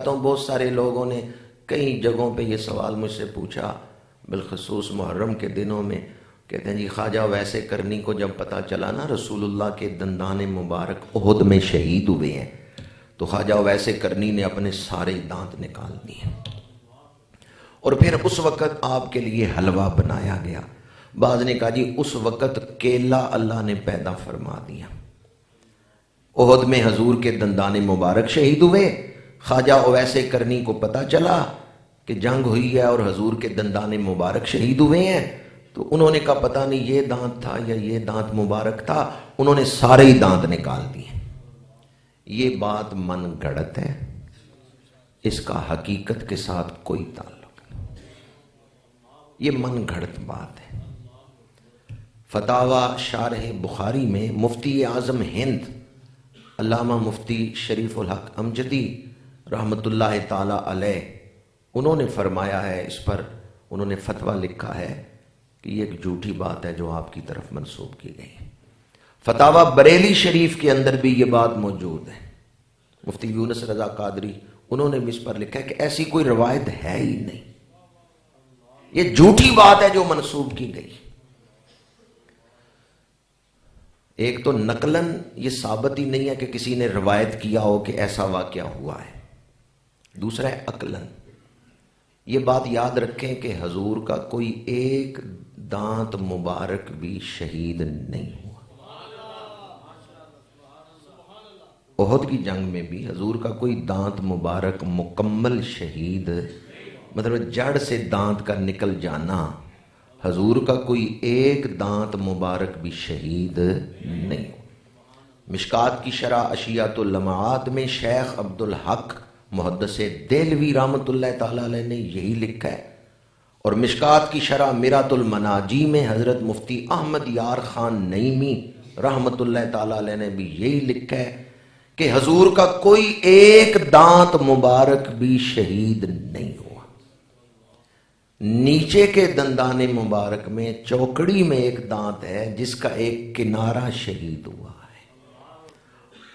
بہت سارے لوگوں نے کئی جگہوں پہ یہ سوال مجھ سے پوچھا، بالخصوص محرم کے دنوں میں، کہتے ہیں جی خواجہ ویسے کرنی کو جب پتہ چلا نا رسول اللہ کے دندان مبارک احد میں شہید ہوئے ہیں، تو خواجہ ویسے کرنی نے اپنے سارے دانت نکال دیے، اور پھر اس وقت آپ کے لیے حلوہ بنایا گیا۔ بعض نے کہا جی اس وقت کیلا اللہ نے پیدا فرما دیا۔ احد میں حضور کے دندان مبارک شہید ہوئے، خواجہ اویس کرنی کو پتہ چلا کہ جنگ ہوئی ہے اور حضور کے دندان مبارک شہید ہوئے ہیں، تو انہوں نے کہا پتہ نہیں یہ دانت تھا یا یہ دانت مبارک تھا، انہوں نے سارے ہی دانت نکال دیے۔ یہ بات من گھڑت ہے، اس کا حقیقت کے ساتھ کوئی تعلق نہیں، یہ من گھڑت بات ہے۔ فتاوی شارح بخاری میں مفتی اعظم ہند علامہ مفتی شریف الحق امجدی رحمت اللہ تعالی علیہ، انہوں نے فرمایا ہے، اس پر انہوں نے فتویٰ لکھا ہے کہ یہ ایک جھوٹی بات ہے جو آپ کی طرف منسوب کی گئی ہے۔ فتاوی بریلی شریف کے اندر بھی یہ بات موجود ہے، مفتی یونس رضا قادری انہوں نے بھی اس پر لکھا ہے کہ ایسی کوئی روایت ہے ہی نہیں، یہ جھوٹی بات ہے جو منسوب کی گئی۔ ایک تو نقلاً یہ ثابت ہی نہیں ہے کہ کسی نے روایت کیا ہو کہ ایسا واقعہ ہوا ہے، دوسرا ہے عقلاً یہ بات یاد رکھیں کہ حضور کا کوئی ایک دانت مبارک بھی شہید نہیں ہوا۔ احد کی جنگ میں بھی حضور کا کوئی دانت مبارک مکمل شہید، مطلب جڑ سے دانت کا نکل جانا، حضور کا کوئی ایک دانت مبارک بھی شہید نہیں ہوا۔ مشکات کی شرح اشیات اللمعات میں شیخ عبدالحق محدث دہلوی رحمت اللہ تعالی علیہ نے یہی لکھا ہے، اور مشکات کی شرح میرات المناجی میں حضرت مفتی احمد یار خان نعیمی رحمت اللہ تعالی علیہ نے بھی یہی لکھا ہے کہ حضور کا کوئی ایک دانت مبارک بھی شہید نہیں ہوا۔ نیچے کے دندان مبارک میں چوکڑی میں ایک دانت ہے جس کا ایک کنارہ شہید ہوا ہے،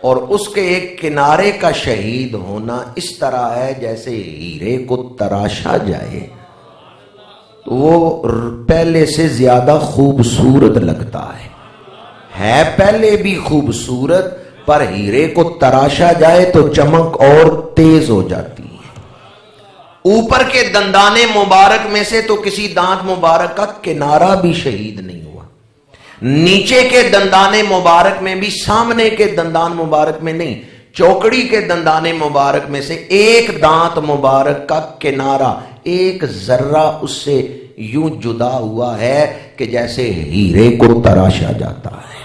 اور اس کے ایک کنارے کا شہید ہونا اس طرح ہے جیسے ہیرے کو تراشا جائے تو وہ پہلے سے زیادہ خوبصورت لگتا ہے پہلے بھی خوبصورت، پر ہیرے کو تراشا جائے تو چمک اور تیز ہو جاتی ہے۔ اوپر کے دندان مبارک میں سے تو کسی دانت مبارک کا کنارہ بھی شہید نہیں ہوا، نیچے کے دندان مبارک میں بھی، سامنے کے دندان مبارک میں نہیں، چوکڑی کے دندان مبارک میں سے ایک دانت مبارک کا کنارہ ایک ذرہ اس سے یوں جدا ہوا ہے کہ جیسے ہیرے کو تراشا جاتا ہے۔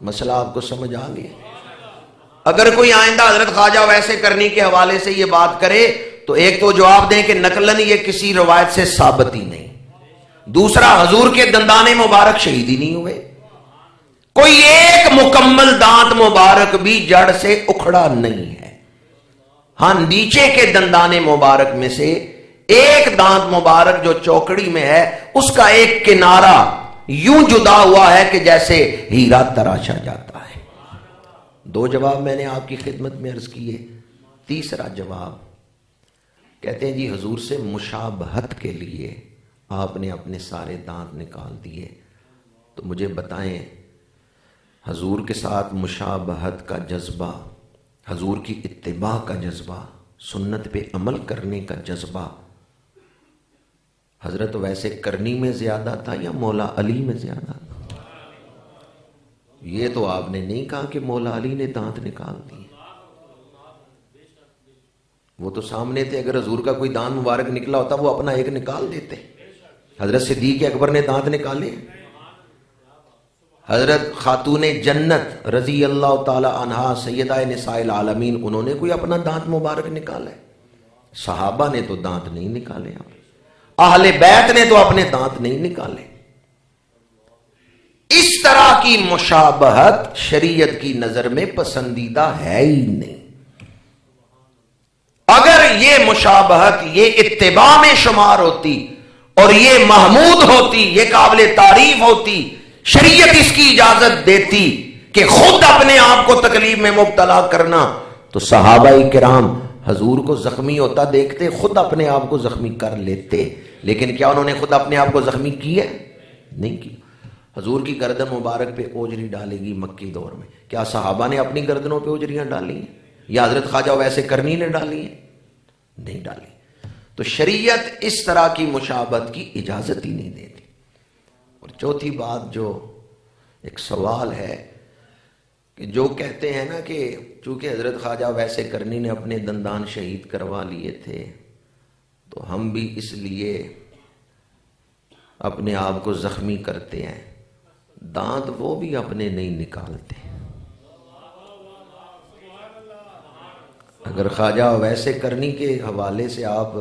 مسئلہ آپ کو سمجھ آ گیا؟ اگر کوئی آئندہ حضرت خواجہ ویسے کرنی کے حوالے سے یہ بات کرے تو ایک تو جواب دیں کہ نقلاً یہ کسی روایت سے ثابت ہی نہیں، دوسرا حضور کے دندان مبارک شہید ہی نہیں ہوئے، کوئی ایک مکمل دانت مبارک بھی جڑ سے اکھڑا نہیں ہے۔ ہاں نیچے کے دندان مبارک میں سے ایک دانت مبارک جو چوکڑی میں ہے اس کا ایک کنارہ یوں جدا ہوا ہے کہ جیسے ہیرا تراشا جاتا ہے۔ دو جواب میں نے آپ کی خدمت میں عرض کیے۔ تیسرا جواب کہتے ہیں جی حضور سے مشابہت کے لیے آپ نے اپنے سارے دانت نکال دیے، تو مجھے بتائیں حضور کے ساتھ مشابہت کا جذبہ، حضور کی اتباع کا جذبہ، سنت پہ عمل کرنے کا جذبہ حضرت ویسے کرنی میں زیادہ تھا یا مولا علی میں زیادہ تھا؟ یہ تو آپ نے نہیں کہا کہ مولا علی نے دانت نکال دیے، وہ تو سامنے تھے، اگر حضور کا کوئی دانت مبارک نکلا ہوتا وہ اپنا ایک نکال دیتے۔ حضرت صدیق اکبر نے دانت نکالے، حضرت خاتون جنت رضی اللہ تعالی عنہا سیدہ نساء العالمین انہوں نے کوئی اپنا دانت مبارک نکالا ہے؟ صحابہ نے تو دانت نہیں نکالے، اہل بیت نے تو اپنے دانت نہیں نکالے۔ اس طرح کی مشابہت شریعت کی نظر میں پسندیدہ ہے ہی نہیں۔ اگر یہ مشابہت یہ اتباع میں شمار ہوتی اور یہ محمود ہوتی، یہ قابل تعریف ہوتی، شریعت اس کی اجازت دیتی کہ خود اپنے آپ کو تکلیف میں مبتلا کرنا، تو صحابہ کرام حضور کو زخمی ہوتا دیکھتے خود اپنے آپ کو زخمی کر لیتے، لیکن کیا انہوں نے خود اپنے آپ کو زخمی کیا؟ نہیں کی۔ حضور کی گردن مبارک پہ اوجری ڈالے گی مکی دور میں، کیا صحابہ نے اپنی گردنوں پہ اوجریاں ڈالی ہیں یا حضرت خواجہ ویسے کرنی نے ڈالی ہیں؟ نہیں ڈالی۔ تو شریعت اس طرح کی مشابہت کی اجازت ہی نہیں دیتی۔ اور چوتھی بات جو ایک سوال ہے کہ جو کہتے ہیں نا کہ چونکہ حضرت خواجہ ویسے کرنی نے اپنے دندان شہید کروا لیے تھے تو ہم بھی اس لیے اپنے آپ کو زخمی کرتے ہیں، دانت وہ بھی اپنے نہیں نکالتے۔ اگر خواجہ ویسے کرنی کے حوالے سے آپ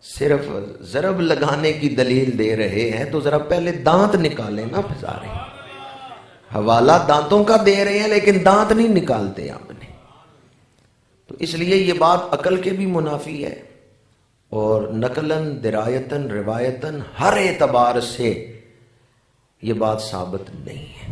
صرف ضرب لگانے کی دلیل دے رہے ہیں تو ذرا پہلے دانت نکالیں نا پھسارے۔ حوالہ دانتوں کا دے رہے ہیں لیکن دانت نہیں نکالتے آپ نے، تو اس لیے یہ بات عقل کے بھی منافی ہے اور نقلاً درایتاً روایتاً ہر اعتبار سے یہ بات ثابت نہیں ہے۔